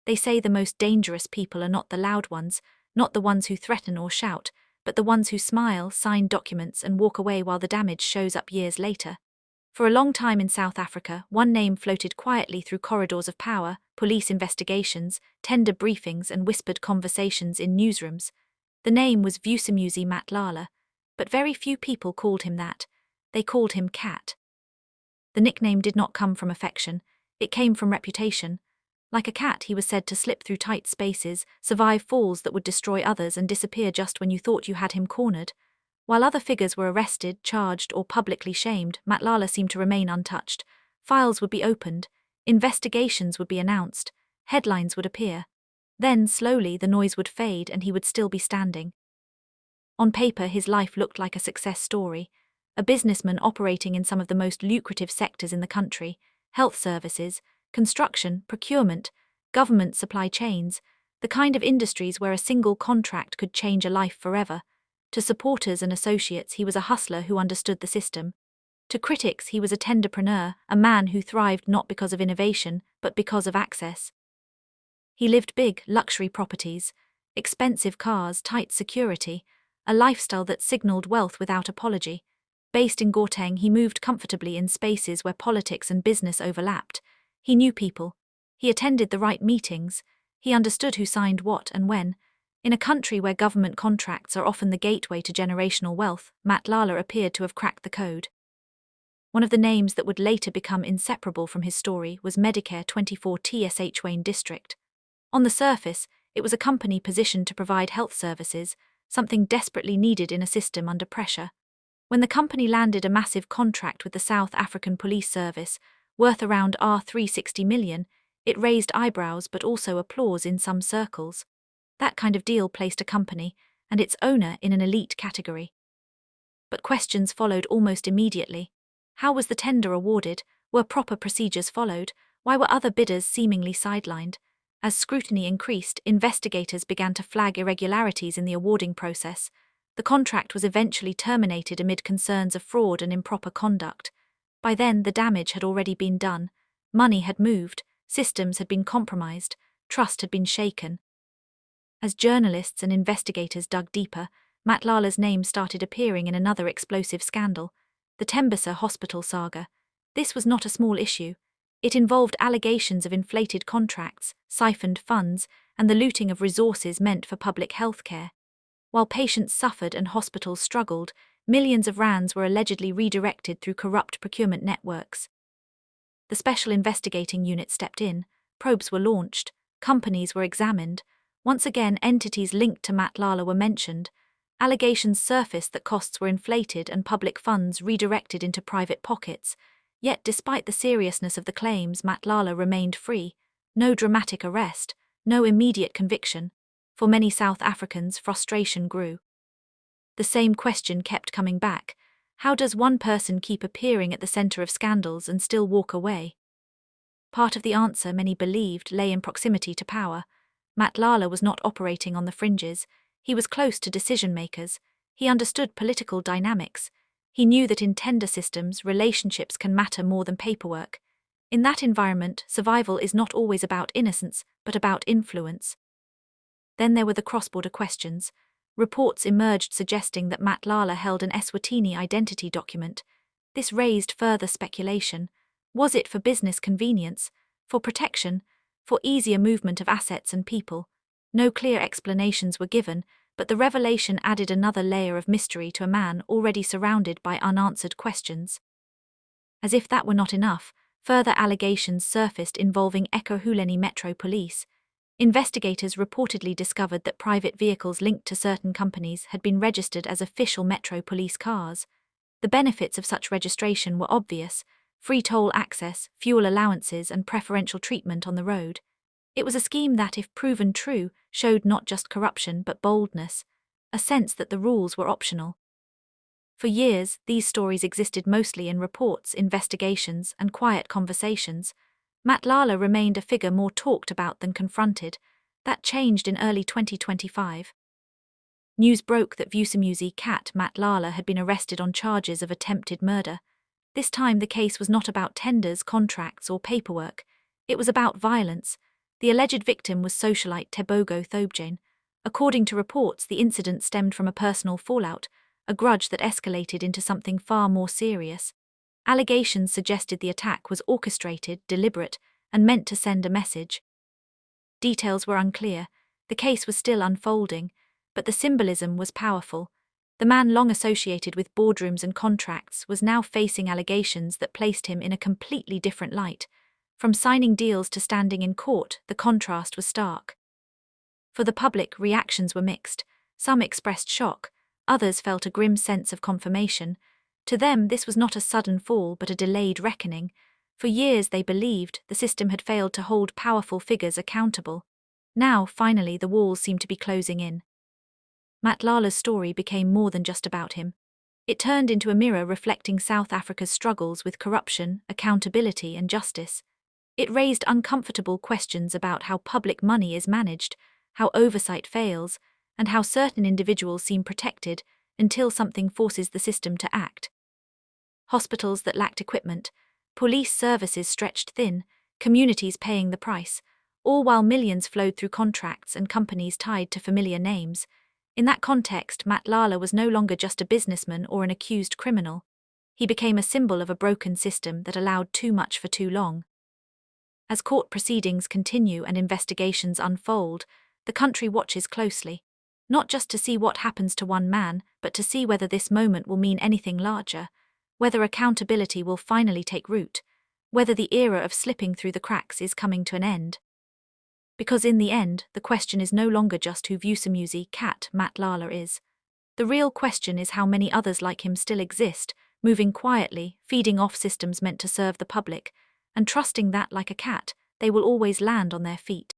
They say the most dangerous people are not the loud ones, not the ones who threaten or shout, but the ones who smile, sign documents, and walk away while the damage shows up years later. For a long time in South Africa, one name floated quietly through corridors of power, police investigations, tender briefings, and whispered conversations in newsrooms. The name was Vusimuzi Matlala, but very few people called him that. They called him Cat. The nickname did not come from affection, it came from reputation. Like a cat, he was said to slip through tight spaces, survive falls that would destroy others, and disappear just when you thought you had him cornered. While other figures were arrested, charged, or publicly shamed, Matlala seemed to remain untouched. Files would be opened, investigations would be announced, headlines would appear. Then, slowly, the noise would fade and he would still be standing. On paper, his life looked like a success story. A businessman operating in some of the most lucrative sectors in the country: health services, construction, procurement, government supply chains, the kind of industries where a single contract could change a life forever. To supporters and associates, he was a hustler who understood the system. To critics, he was a tenderpreneur, a man who thrived not because of innovation, but because of access. He lived big, luxury properties, expensive cars, tight security, a lifestyle that signaled wealth without apology. Based in Gauteng, he moved comfortably in spaces where politics and business overlapped. He knew people. He attended the right meetings. He understood who signed what and when. In a country where government contracts are often the gateway to generational wealth, Matlala appeared to have cracked the code. One of the names that would later become inseparable from his story was Medicare 24 TSH Wayne District. On the surface, it was a company positioned to provide health services, something desperately needed in a system under pressure. When the company landed a massive contract with the South African Police Service, worth around R360 million, it raised eyebrows but also applause in some circles. That kind of deal placed a company and its owner in an elite category. But questions followed almost immediately. How was the tender awarded? Were proper procedures followed? Why were other bidders seemingly sidelined? As scrutiny increased, investigators began to flag irregularities in the awarding process. The contract was eventually terminated amid concerns of fraud and improper conduct. By then, the damage had already been done. Money had moved, systems had been compromised, trust had been shaken. As journalists and investigators dug deeper, Matlala's name started appearing in another explosive scandal: the Tembisa Hospital saga. This was not a small issue. It involved allegations of inflated contracts, siphoned funds, and the looting of resources meant for public health care. While patients suffered and hospitals struggled, millions of rands were allegedly redirected through corrupt procurement networks. The Special Investigating Unit stepped in, probes were launched, companies were examined. Once again, entities linked to Matlala were mentioned. Allegations surfaced that costs were inflated and public funds redirected into private pockets. Yet, despite the seriousness of the claims, Matlala remained free. No dramatic arrest, no immediate conviction. For many South Africans, frustration grew. The same question kept coming back: how does one person keep appearing at the center of scandals and still walk away? Part of the answer, many believed, lay in proximity to power. Matlala was not operating on the fringes. He was close to decision-makers. He understood political dynamics. He knew that in tender systems, relationships can matter more than paperwork. In that environment, survival is not always about innocence, but about influence. Then there were the cross-border questions. Reports emerged suggesting that Matlala held an Eswatini identity document. This raised further speculation. Was it for business convenience, for protection, for easier movement of assets and people? No clear explanations were given, but the revelation added another layer of mystery to a man already surrounded by unanswered questions. As if that were not enough, further allegations surfaced involving Ekurhuleni Metro Police. Investigators reportedly discovered that private vehicles linked to certain companies had been registered as official Metro Police cars. The benefits of such registration were obvious: free toll access, fuel allowances, and preferential treatment on the road. It was a scheme that, if proven true, showed not just corruption but boldness, a sense that the rules were optional. For years, these stories existed mostly in reports, investigations, and quiet conversations. Matlala remained a figure more talked about than confronted. That changed in early 2025. News broke that Vusimuzi Cat Matlala had been arrested on charges of attempted murder. This time the case was not about tenders, contracts, or paperwork. It was about violence. The alleged victim was socialite Tebogo Thobjane. According to reports, the incident stemmed from a personal fallout, a grudge that escalated into something far more serious. Allegations suggested the attack was orchestrated, deliberate, and meant to send a message. Details were unclear, the case was still unfolding, but the symbolism was powerful. The man long associated with boardrooms and contracts was now facing allegations that placed him in a completely different light. From signing deals to standing in court, the contrast was stark. For the public, reactions were mixed. Some expressed shock, others felt a grim sense of confirmation. To them, this was not a sudden fall but a delayed reckoning. For years they believed the system had failed to hold powerful figures accountable. Now, finally, the walls seemed to be closing in. Matlala's story became more than just about him. It turned into a mirror reflecting South Africa's struggles with corruption, accountability, and justice. It raised uncomfortable questions about how public money is managed, how oversight fails, and how certain individuals seem protected until something forces the system to act. Hospitals that lacked equipment, police services stretched thin, communities paying the price, all while millions flowed through contracts and companies tied to familiar names. In that context, Matlala was no longer just a businessman or an accused criminal. He became a symbol of a broken system that allowed too much for too long. As court proceedings continue and investigations unfold, the country watches closely, not just to see what happens to one man, but to see whether this moment will mean anything larger, whether accountability will finally take root, whether the era of slipping through the cracks is coming to an end. Because in the end, the question is no longer just who Vusimuzi cat Matlala is. The real question is how many others like him still exist, moving quietly, feeding off systems meant to serve the public, and trusting that, like a cat, they will always land on their feet.